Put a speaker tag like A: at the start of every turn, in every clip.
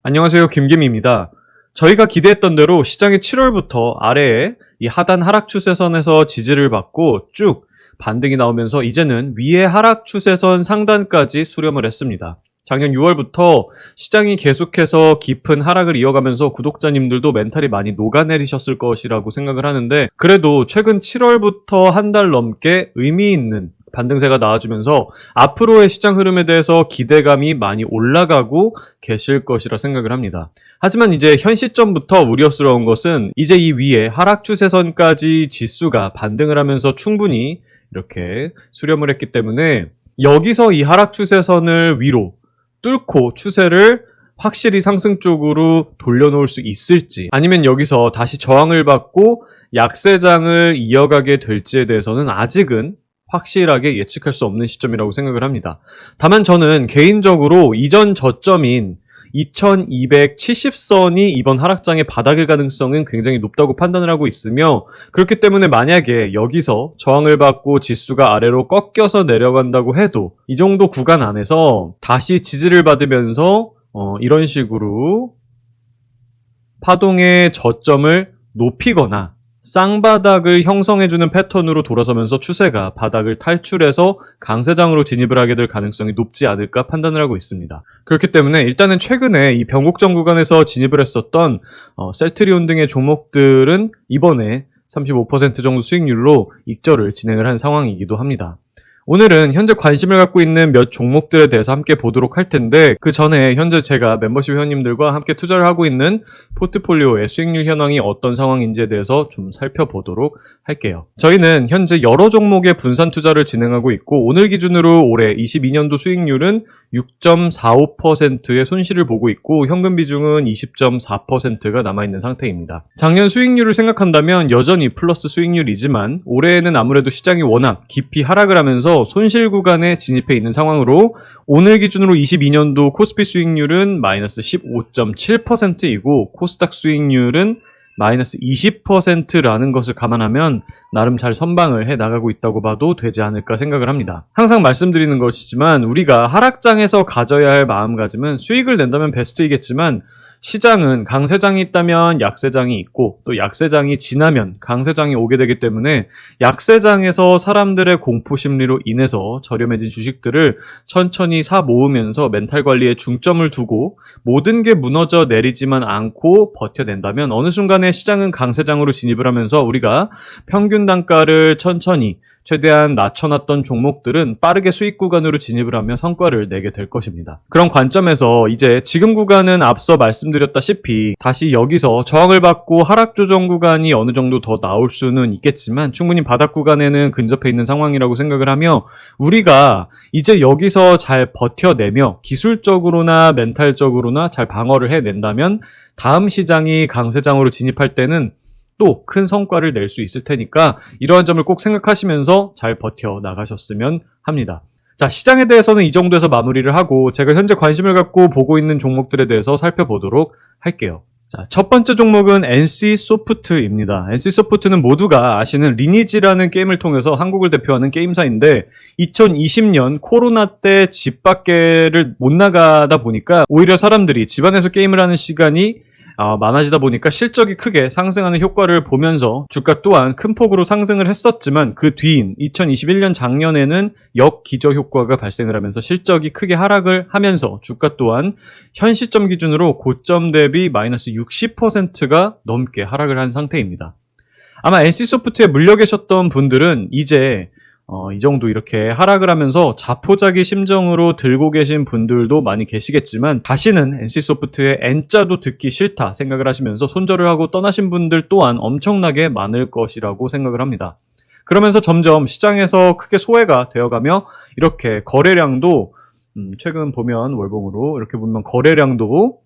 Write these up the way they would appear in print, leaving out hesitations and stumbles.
A: 안녕하세요. 김김입니다. 저희가 기대했던 대로 시장이 7월부터 아래에 이 하단 하락 추세선에서 지지를 받고 쭉 반등이 나오면서 이제는 위에 하락 추세선 상단까지 수렴을 했습니다. 작년 6월부터 시장이 계속해서 깊은 하락을 이어가면서 구독자님들도 멘탈이 많이 녹아내리셨을 것이라고 생각을 하는데, 그래도 최근 7월부터 한 달 넘게 의미 있는 반등세가 나와주면서 앞으로의 시장 흐름에 대해서 기대감이 많이 올라가고 계실 것이라 생각을 합니다. 하지만 이제 현 시점부터 우려스러운 것은 이제 이 위에 하락 추세선까지 지수가 반등을 하면서 충분히 이렇게 수렴을 했기 때문에 여기서 이 하락 추세선을 위로 뚫고 추세를 확실히 상승 쪽으로 돌려놓을 수 있을지, 아니면 여기서 다시 저항을 받고 약세장을 이어가게 될지에 대해서는 아직은 확실하게 예측할 수 없는 시점이라고 생각을 합니다. 다만 저는 개인적으로 이전 저점인 2270선이 이번 하락장의 바닥일 가능성은 굉장히 높다고 판단을 하고 있으며, 그렇기 때문에 만약에 여기서 저항을 받고 지수가 아래로 꺾여서 내려간다고 해도 이 정도 구간 안에서 다시 지지를 받으면서 이런 식으로 파동의 저점을 높이거나 쌍바닥을 형성해주는 패턴으로 돌아서면서 추세가 바닥을 탈출해서 강세장으로 진입을 하게 될 가능성이 높지 않을까 판단을 하고 있습니다. 그렇기 때문에 일단은 최근에 이 변곡점 구간에서 진입을 했었던 셀트리온 등의 종목들은 이번에 35% 정도 수익률로 익절을 진행을 한 상황이기도 합니다. 오늘은 현재 관심을 갖고 있는 몇 종목들에 대해서 함께 보도록 할 텐데, 그 전에 현재 제가 멤버십 회원님들과 함께 투자를 하고 있는 포트폴리오의 수익률 현황이 어떤 상황인지에 대해서 좀 살펴보도록 할게요. 저희는 현재 여러 종목의 분산 투자를 진행하고 있고, 오늘 기준으로 올해 22년도 수익률은 6.45%의 손실을 보고 있고, 현금 비중은 20.4%가 남아있는 상태입니다. 작년 수익률을 생각한다면 여전히 플러스 수익률이지만 올해에는 아무래도 시장이 워낙 깊이 하락을 하면서 손실 구간에 진입해 있는 상황으로 오늘 기준으로 22년도 코스피 수익률은 마이너스 15.7%이고 코스닥 수익률은 마이너스 20%라는 것을 감안하면 나름 잘 선방을 해 나가고 있다고 봐도 되지 않을까 생각을 합니다. 항상 말씀드리는 것이지만 우리가 하락장에서 가져야 할 마음가짐은 수익을 낸다면 베스트이겠지만, 시장은 강세장이 있다면 약세장이 있고 또 약세장이 지나면 강세장이 오게 되기 때문에 약세장에서 사람들의 공포심리로 인해서 저렴해진 주식들을 천천히 사 모으면서 멘탈 관리에 중점을 두고 모든 게 무너져 내리지만 않고 버텨낸다면 어느 순간에 시장은 강세장으로 진입을 하면서 우리가 평균 단가를 천천히 최대한 낮춰놨던 종목들은 빠르게 수익 구간으로 진입을 하며 성과를 내게 될 것입니다. 그런 관점에서 이제 지금 구간은 앞서 말씀드렸다시피 다시 여기서 저항을 받고 하락 조정 구간이 어느 정도 더 나올 수는 있겠지만 충분히 바닥 구간에는 근접해 있는 상황이라고 생각을 하며, 우리가 이제 여기서 잘 버텨내며 기술적으로나 멘탈적으로나 잘 방어를 해낸다면 다음 시장이 강세장으로 진입할 때는 또 큰 성과를 낼 수 있을 테니까 이러한 점을 꼭 생각하시면서 잘 버텨 나가셨으면 합니다. 자, 시장에 대해서는 이 정도에서 마무리를 하고 제가 현재 관심을 갖고 보고 있는 종목들에 대해서 살펴보도록 할게요. 자, 첫 번째 종목은 NC소프트입니다. NC소프트는 모두가 아시는 리니지라는 게임을 통해서 한국을 대표하는 게임사인데, 2020년 코로나 때 집 밖에를 못 나가다 보니까 오히려 사람들이 집안에서 게임을 하는 시간이 많아지다 보니까 실적이 크게 상승하는 효과를 보면서 주가 또한 큰 폭으로 상승을 했었지만, 그 뒤인 2021년 작년에는 역기저 효과가 발생을 하면서 실적이 크게 하락을 하면서 주가 또한 현 시점 기준으로 고점 대비 마이너스 60%가 넘게 하락을 한 상태입니다. 아마 NC소프트에 물려 계셨던 분들은 이제 이 정도 이렇게 하락을 하면서 자포자기 심정으로 들고 계신 분들도 많이 계시겠지만, 다시는 NC소프트의 N자도 듣기 싫다 생각을 하시면서 손절을 하고 떠나신 분들 또한 엄청나게 많을 것이라고 생각을 합니다. 그러면서 점점 시장에서 크게 소외가 되어가며 이렇게 거래량도 최근 보면 월봉으로 이렇게 보면 거래량도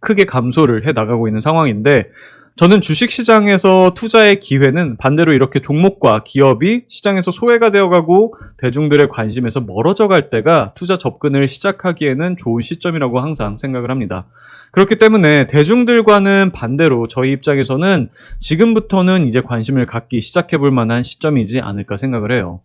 A: 크게 감소를 해 나가고 있는 상황인데, 저는 주식시장에서 투자의 기회는 반대로 이렇게 종목과 기업이 시장에서 소외가 되어가고 대중들의 관심에서 멀어져 갈 때가 투자 접근을 시작하기에는 좋은 시점이라고 항상 생각을 합니다. 그렇기 때문에 대중들과는 반대로 저희 입장에서는 지금부터는 이제 관심을 갖기 시작해볼 만한 시점이지 않을까 생각을 해요.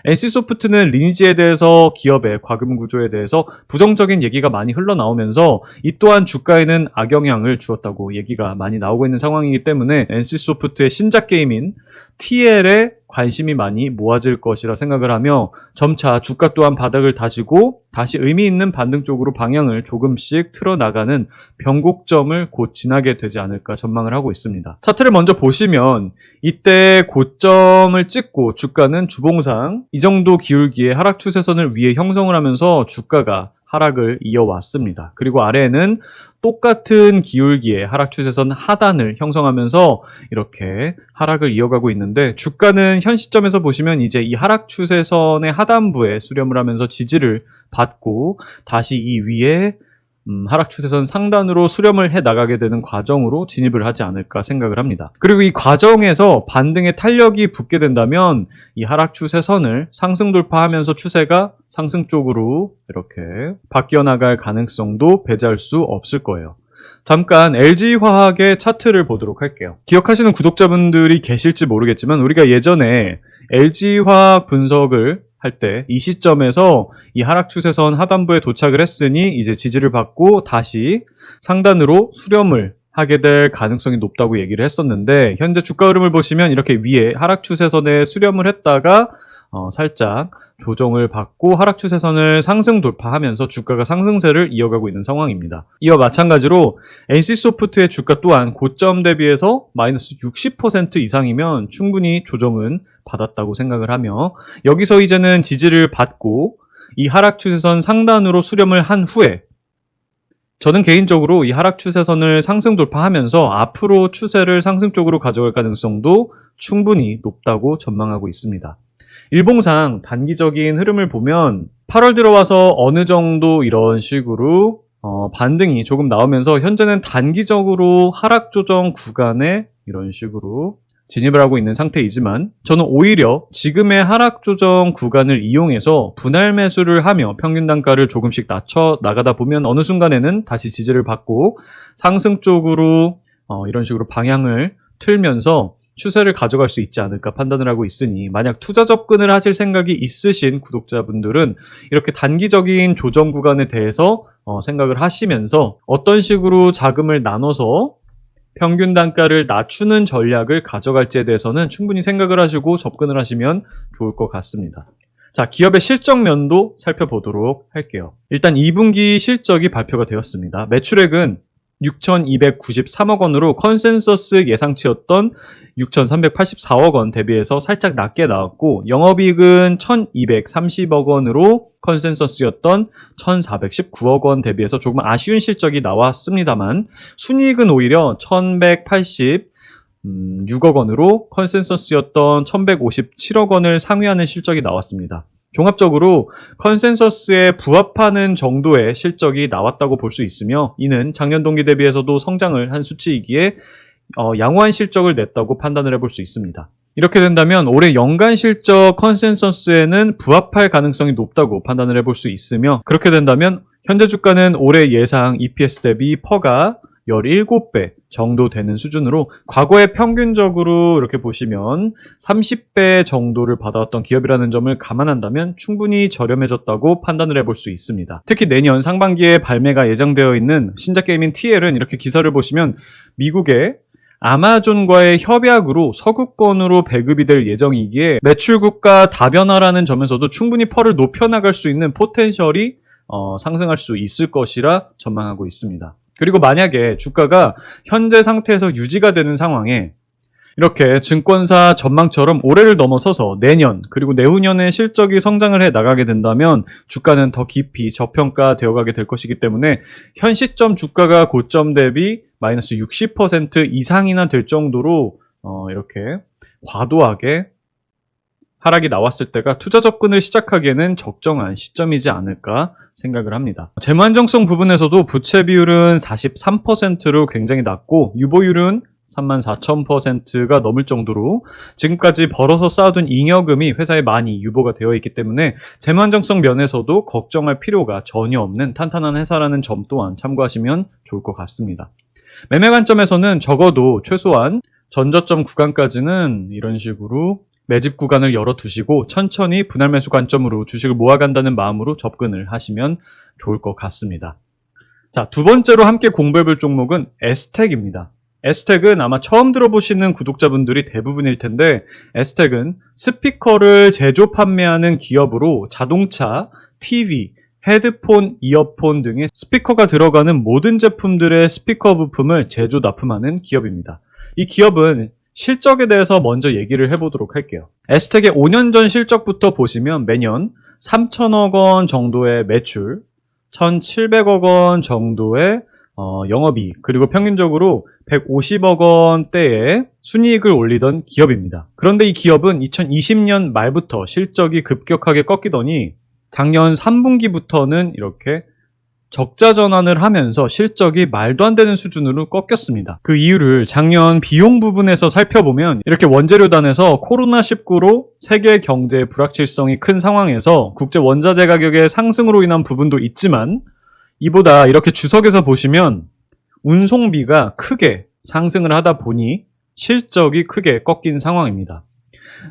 A: NC소프트는 리니지에 대해서 기업의 과금 구조에 대해서 부정적인 얘기가 많이 흘러나오면서 이 또한 주가에는 악영향을 주었다고 얘기가 많이 나오고 있는 상황이기 때문에 NC소프트의 신작 게임인 TL에 관심이 많이 모아질 것이라 생각을 하며 점차 주가 또한 바닥을 다지고 다시 의미 있는 반등 쪽으로 방향을 조금씩 틀어나가는 변곡점을 곧 지나게 되지 않을까 전망을 하고 있습니다. 차트를 먼저 보시면 이때 고점을 찍고 주가는 주봉상 이 정도 기울기의 하락 추세선을 위에 형성을 하면서 주가가 하락을 이어왔습니다. 그리고 아래에는 똑같은 기울기의 하락 추세선 하단을 형성하면서 이렇게 하락을 이어가고 있는데 주가는 현 시점에서 보시면 이제 이 하락 추세선의 하단부에 수렴을 하면서 지지를 받고 다시 이 위에 하락 추세선 상단으로 수렴을 해 나가게 되는 과정으로 진입을 하지 않을까 생각을 합니다. 그리고 이 과정에서 반등의 탄력이 붙게 된다면 이 하락 추세선을 상승 돌파하면서 추세가 상승 쪽으로 이렇게 바뀌어 나갈 가능성도 배제할 수 없을 거예요. 잠깐 LG화학의 차트를 보도록 할게요. 기억하시는 구독자분들이 계실지 모르겠지만 우리가 예전에 LG화학 분석을 할 때 이 시점에서 이 하락 추세선 하단부에 도착을 했으니 이제 지지를 받고 다시 상단으로 수렴을 하게 될 가능성이 높다고 얘기를 했었는데 현재 주가 흐름을 보시면 이렇게 위에 하락 추세선에 수렴을 했다가 살짝 조정을 받고 하락 추세선을 상승 돌파하면서 주가가 상승세를 이어가고 있는 상황입니다. 이와 마찬가지로 NC소프트의 주가 또한 고점 대비해서 마이너스 60% 이상이면 충분히 조정은 받았다고 생각을 하며 여기서 이제는 지지를 받고 이 하락 추세선 상단으로 수렴을 한 후에 저는 개인적으로 이 하락 추세선을 상승 돌파하면서 앞으로 추세를 상승 쪽으로 가져갈 가능성도 충분히 높다고 전망하고 있습니다. 일봉상 단기적인 흐름을 보면 8월 들어와서 어느 정도 이런 식으로 반등이 조금 나오면서 현재는 단기적으로 하락 조정 구간에 이런 식으로 진입을 하고 있는 상태이지만 저는 오히려 지금의 하락 조정 구간을 이용해서 분할 매수를 하며 평균 단가를 조금씩 낮춰 나가다 보면 어느 순간에는 다시 지지를 받고 상승 쪽으로 이런 식으로 방향을 틀면서 추세를 가져갈 수 있지 않을까 판단을 하고 있으니 만약 투자 접근을 하실 생각이 있으신 구독자분들은 이렇게 단기적인 조정 구간에 대해서 생각을 하시면서 어떤 식으로 자금을 나눠서 평균 단가를 낮추는 전략을 가져갈지에 대해서는 충분히 생각을 하시고 접근을 하시면 좋을 것 같습니다. 자, 기업의 실적면도 살펴보도록 할게요. 일단 2분기 실적이 발표가 되었습니다. 매출액은 6,293억 원으로 컨센서스 예상치였던 6,384억 원 대비해서 살짝 낮게 나왔고 영업이익은 1,230억 원으로 컨센서스였던 1,419억 원 대비해서 조금 아쉬운 실적이 나왔습니다만 순이익은 오히려 1,186억 원으로 컨센서스였던 1,157억 원을 상회하는 실적이 나왔습니다. 종합적으로 컨센서스에 부합하는 정도의 실적이 나왔다고 볼 수 있으며 이는 작년 동기 대비해서도 성장을 한 수치이기에 양호한 실적을 냈다고 판단을 해볼 수 있습니다. 이렇게 된다면 올해 연간 실적 컨센서스에는 부합할 가능성이 높다고 판단을 해볼 수 있으며 그렇게 된다면 현재 주가는 올해 예상 EPS 대비 퍼가 17배 정도 되는 수준으로 과거에 평균적으로 이렇게 보시면 30배 정도를 받아왔던 기업이라는 점을 감안한다면 충분히 저렴해졌다고 판단을 해볼 수 있습니다. 특히 내년 상반기에 발매가 예정되어 있는 신작 게임인 TL은 이렇게 기사를 보시면 미국의 아마존과의 협약으로 서구권으로 배급이 될 예정이기에 매출국가 다변화라는 점에서도 충분히 펄을 높여나갈 수 있는 포텐셜이 상승할 수 있을 것이라 전망하고 있습니다. 그리고 만약에 주가가 현재 상태에서 유지가 되는 상황에 이렇게 증권사 전망처럼 올해를 넘어서서 내년 그리고 내후년에 실적이 성장을 해 나가게 된다면 주가는 더 깊이 저평가되어 가게 될 것이기 때문에 현 시점 주가가 고점 대비 마이너스 60% 이상이나 될 정도로 이렇게 과도하게 하락이 나왔을 때가 투자 접근을 시작하기에는 적정한 시점이지 않을까 생각을 합니다. 재무 안정성 부분에서도 부채 비율은 43%로 굉장히 낮고 유보율은 34,000%가 넘을 정도로 지금까지 벌어서 쌓아둔 잉여금이 회사에 많이 유보가 되어 있기 때문에 재무 안정성 면에서도 걱정할 필요가 전혀 없는 탄탄한 회사라는 점 또한 참고하시면 좋을 것 같습니다. 매매 관점에서는 적어도 최소한 전저점 구간까지는 이런 식으로 매집 구간을 열어두시고 천천히 분할 매수 관점으로 주식을 모아간다는 마음으로 접근을 하시면 좋을 것 같습니다. 자, 두 번째로 함께 공부해볼 종목은 에스텍입니다. 에스텍은 아마 처음 들어보시는 구독자분들이 대부분일 텐데, 에스텍은 스피커를 제조 판매하는 기업으로 자동차, TV, 헤드폰, 이어폰 등의 스피커가 들어가는 모든 제품들의 스피커 부품을 제조 납품하는 기업입니다. 이 기업은 실적에 대해서 먼저 얘기를 해보도록 할게요. 에스텍의 5년 전 실적부터 보시면 매년 3천억 원 정도의 매출, 1,700억 원 정도의 영업이익, 그리고 평균적으로 150억 원대의 순이익을 올리던 기업입니다. 그런데 이 기업은 2020년 말부터 실적이 급격하게 꺾이더니 작년 3분기부터는 이렇게 적자 전환을 하면서 실적이 말도 안 되는 수준으로 꺾였습니다. 그 이유를 작년 비용 부분에서 살펴보면 이렇게 원재료단에서 코로나19로 세계 경제의 불확실성이 큰 상황에서 국제 원자재 가격의 상승으로 인한 부분도 있지만, 이보다 이렇게 주석에서 보시면 운송비가 크게 상승을 하다 보니 실적이 크게 꺾인 상황입니다.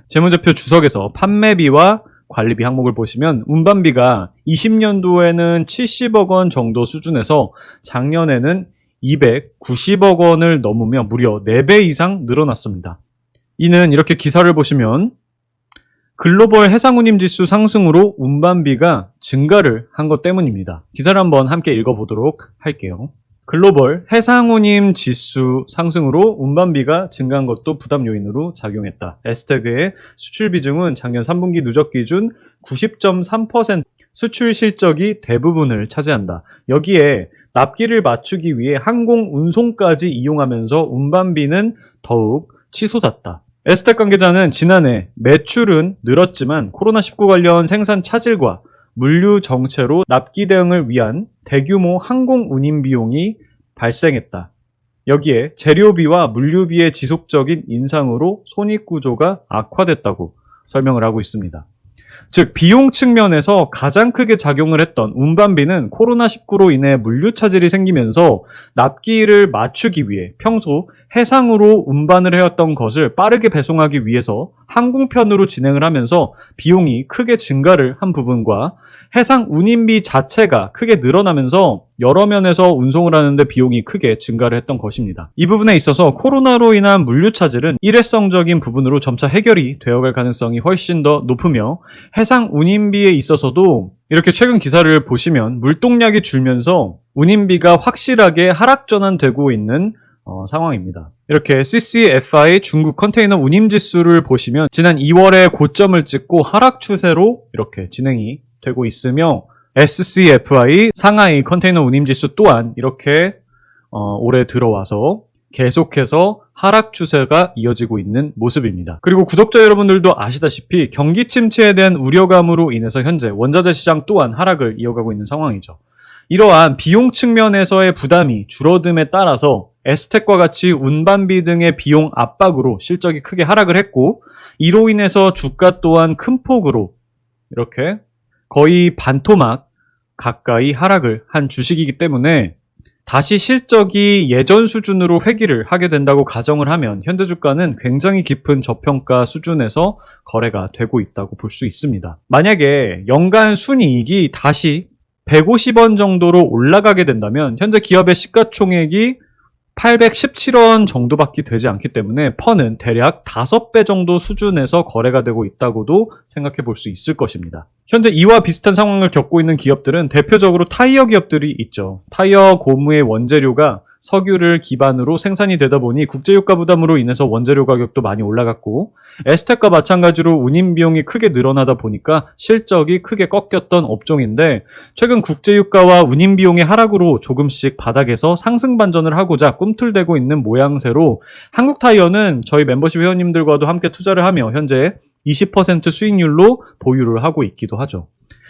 A: 재무제표 주석에서 판매비와 관리비 항목을 보시면 운반비가 20년도에는 70억 원 정도 수준에서 작년에는 290억 원을 넘으며 무려 4배 이상 늘어났습니다. 이는 이렇게 기사를 보시면 글로벌 해상운임지수 상승으로 운반비가 증가를 한 것 때문입니다. 기사를 한번 함께 읽어보도록 할게요. 글로벌 해상운임 지수 상승으로 운반비가 증가한 것도 부담 요인으로 작용했다. 에스텍의 수출 비중은 작년 3분기 누적 기준 90.3% 수출 실적이 대부분을 차지한다. 여기에 납기를 맞추기 위해 항공 운송까지 이용하면서 운반비는 더욱 치솟았다. 에스텍 관계자는 지난해 매출은 늘었지만 코로나19 관련 생산 차질과 물류 정체로 납기 대응을 위한 대규모 항공 운임 비용이 발생했다. 여기에 재료비와 물류비의 지속적인 인상으로 손익 구조가 악화됐다고 설명을 하고 있습니다. 즉, 비용 측면에서 가장 크게 작용을 했던 운반비는 코로나19로 인해 물류 차질이 생기면서 납기를 맞추기 위해 평소 해상으로 운반을 해왔던 것을 빠르게 배송하기 위해서 항공편으로 진행을 하면서 비용이 크게 증가를 한 부분과 해상 운임비 자체가 크게 늘어나면서 여러 면에서 운송을 하는데 비용이 크게 증가를 했던 것입니다. 이 부분에 있어서 코로나로 인한 물류 차질은 일회성적인 부분으로 점차 해결이 되어갈 가능성이 훨씬 더 높으며, 해상 운임비에 있어서도 이렇게 최근 기사를 보시면 물동량이 줄면서 운임비가 확실하게 하락 전환되고 있는 상황입니다. 이렇게 CCFI 중국 컨테이너 운임 지수를 보시면 지난 2월에 고점을 찍고 하락 추세로 이렇게 진행이 되고 있으며, SCFI 상하이 컨테이너 운임 지수 또한 이렇게 올해 들어와서 계속해서 하락 추세가 이어지고 있는 모습입니다. 그리고 구독자 여러분들도 아시다시피 경기 침체에 대한 우려감으로 인해서 현재 원자재 시장 또한 하락을 이어가고 있는 상황이죠. 이러한 비용 측면에서의 부담이 줄어듦에 따라서 에스텍과 같이 운반비 등의 비용 압박으로 실적이 크게 하락을 했고, 이로 인해서 주가 또한 큰 폭으로 이렇게 거의 반토막 가까이 하락을 한 주식이기 때문에 다시 실적이 예전 수준으로 회귀를 하게 된다고 가정을 하면 현재 주가는 굉장히 깊은 저평가 수준에서 거래가 되고 있다고 볼 수 있습니다. 만약에 연간 순이익이 다시 150원 정도로 올라가게 된다면 현재 기업의 시가총액이 817원 정도밖에 되지 않기 때문에 펀은 대략 5배 정도 수준에서 거래가 되고 있다고도 생각해 볼 수 있을 것입니다. 현재 이와 비슷한 상황을 겪고 있는 기업들은 대표적으로 타이어 기업들이 있죠. 타이어 고무의 원재료가 석유를 기반으로 생산이 되다 보니 국제유가 부담으로 인해서 원재료 가격도 많이 올라갔고, 에스텍과 마찬가지로 운임 비용이 크게 늘어나다 보니까 실적이 크게 꺾였던 업종인데, 최근 국제유가와 운임 비용의 하락으로 조금씩 바닥에서 상승 반전을 하고자 꿈틀대고 있는 모양새로 한국타이어는 저희 멤버십 회원님들과도 함께 투자를 하며 현재 20% 수익률로 보유를 하고 있기도 하죠.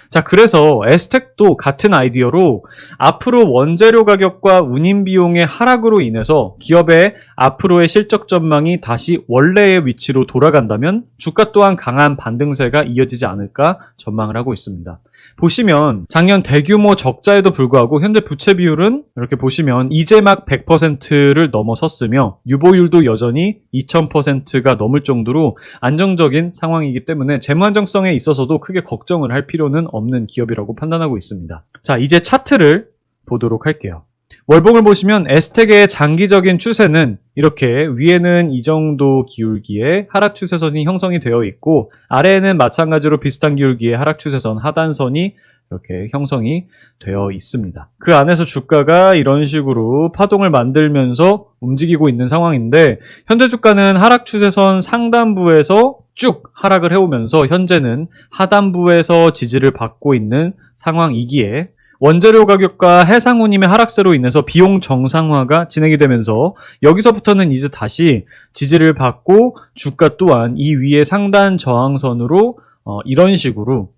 A: 자, 그래서 에스텍도 같은 아이디어로 앞으로 원재료 가격과 운임 비용의 하락으로 인해서 기업의 앞으로의 실적 전망이 다시 원래의 위치로 돌아간다면 주가 또한 강한 반등세가 이어지지 않을까 전망을 하고 있습니다. 보시면 작년 대규모 적자에도 불구하고 현재 부채 비율은 이렇게 보시면 이제 막 100%를 넘어섰으며 유보율도 여전히 2000%가 넘을 정도로 안정적인 상황이기 때문에 재무 안정성에 있어서도 크게 걱정을 할 필요는 없는 기업이라고 판단하고 있습니다. 자, 이제 차트를 보도록 할게요. 월봉을 보시면 에스텍의 장기적인 추세는 이렇게 위에는 이 정도 기울기의 하락 추세선이 형성이 되어 있고 아래에는 마찬가지로 비슷한 기울기의 하락 추세선 하단선이 이렇게 형성이 되어 있습니다. 그 안에서 주가가 이런 식으로 파동을 만들면서 움직이고 있는 상황인데 현재 주가는 하락 추세선 상단부에서 쭉 하락을 해오면서 현재는 하단부에서 지지를 받고 있는 상황이기에 원재료 가격과 해상운임의 하락세로 인해서 비용 정상화가 진행이 되면서 여기서부터는 이제 다시 지지를 받고 주가 또한 이 위에 상단 저항선으로 이런 식으로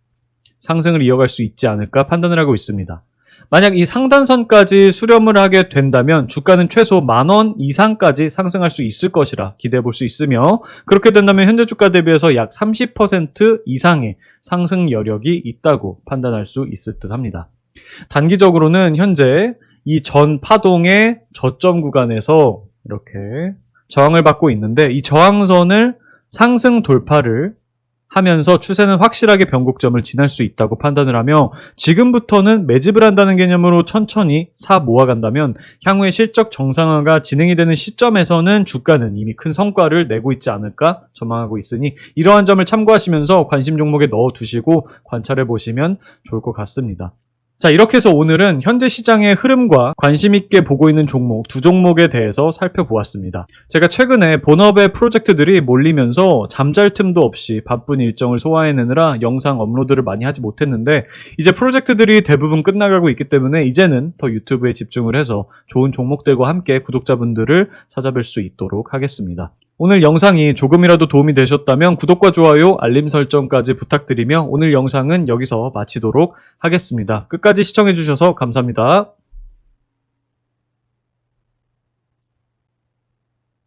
A: 상승을 이어갈 수 있지 않을까 판단을 하고 있습니다. 만약 이 상단선까지 수렴을 하게 된다면 주가는 최소 10,000원 이상까지 상승할 수 있을 것이라 기대해 볼 수 있으며 그렇게 된다면 현재 주가 대비해서 약 30% 이상의 상승 여력이 있다고 판단할 수 있을 듯 합니다. 단기적으로는 현재 이 전 파동의 저점 구간에서 이렇게 저항을 받고 있는데 이 저항선을 상승 돌파를 하면서 추세는 확실하게 변곡점을 지날 수 있다고 판단을 하며 지금부터는 매집을 한다는 개념으로 천천히 사 모아간다면 향후에 실적 정상화가 진행이 되는 시점에서는 주가는 이미 큰 성과를 내고 있지 않을까 전망하고 있으니 이러한 점을 참고하시면서 관심 종목에 넣어두시고 관찰해 보시면 좋을 것 같습니다. 자, 이렇게 해서 오늘은 현재 시장의 흐름과 관심 있게 보고 있는 종목 두 종목에 대해서 살펴보았습니다. 제가 최근에 본업의 프로젝트들이 몰리면서 잠잘 틈도 없이 바쁜 일정을 소화해내느라 영상 업로드를 많이 하지 못했는데 이제 프로젝트들이 대부분 끝나가고 있기 때문에 이제는 더 유튜브에 집중을 해서 좋은 종목들과 함께 구독자분들을 찾아뵐 수 있도록 하겠습니다. 오늘 영상이 조금이라도 도움이 되셨다면 구독과 좋아요, 알림 설정까지 부탁드리며 오늘 영상은 여기서 마치도록 하겠습니다. 끝까지 시청해주셔서 감사합니다.